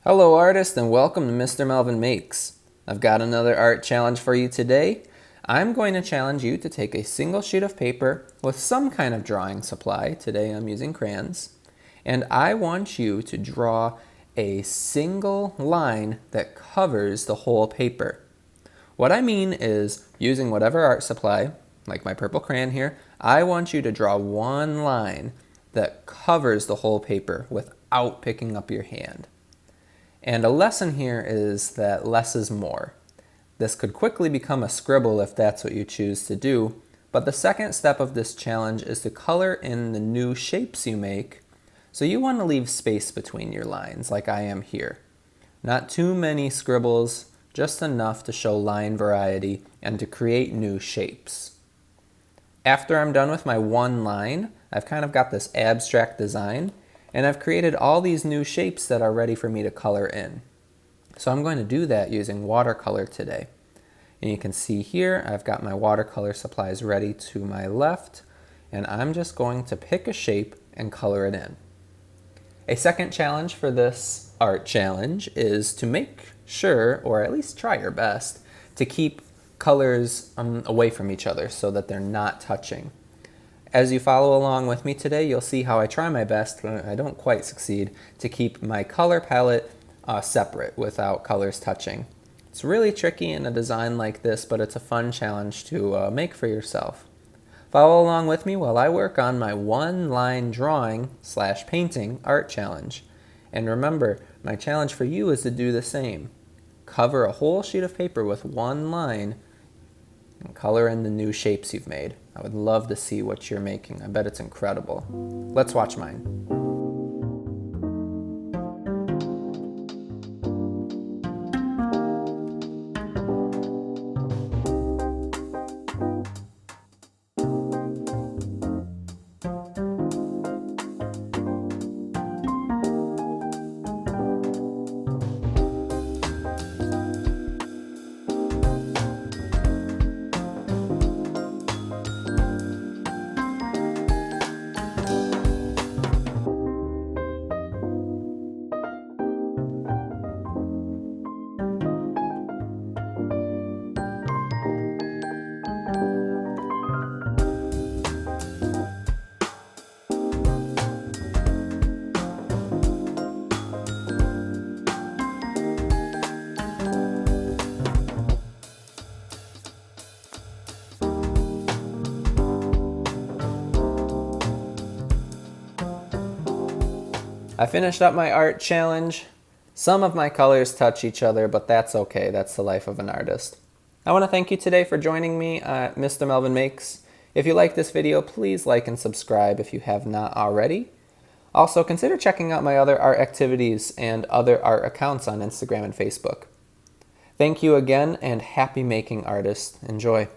Hello artist and welcome to Mr. Melvin Makes. I've got another art challenge for you today. I'm going to challenge you to take a single sheet of paper with some kind of drawing supply. Today I'm using crayons. And I want you to draw a single line that covers the whole paper. What I mean is, using whatever art supply, like my purple crayon here, I want you to draw one line that covers the whole paper without picking up your hand. And a lesson here is that less is more. This could quickly become a scribble if that's what you choose to do, but the second step of this challenge is to color in the new shapes you make, so you want to leave space between your lines like I am here. Not too many scribbles, just enough to show line variety and to create new shapes. After I'm done with my one line, I've kind of got this abstract design, and I've created all these new shapes that are ready for me to color in. So I'm going to do that using watercolor today. And you can see here, I've got my watercolor supplies ready to my left, and I'm just going to pick a shape and color it in. A second challenge for this art challenge is to make sure, or at least try your best, to keep colors away from each other so that they're not touching. As you follow along with me today, you'll see how I try my best, but I don't quite succeed, to keep my color palette separate without colors touching. It's really tricky in a design like this, but it's a fun challenge to make for yourself. Follow along with me while I work on my one-line drawing/painting art challenge. And remember, my challenge for you is to do the same. Cover a whole sheet of paper with one line and color in the new shapes you've made. I would love to see what you're making. I bet it's incredible. Let's watch mine. I finished up my art challenge. Some of my colors touch each other, but that's okay. That's the life of an artist. I want to thank you today for joining me at Mr. Melvin Makes. If you like this video, please like and subscribe if you have not already. Also, consider checking out my other art activities and other art accounts on Instagram and Facebook. Thank you again, and happy making, artists. Enjoy.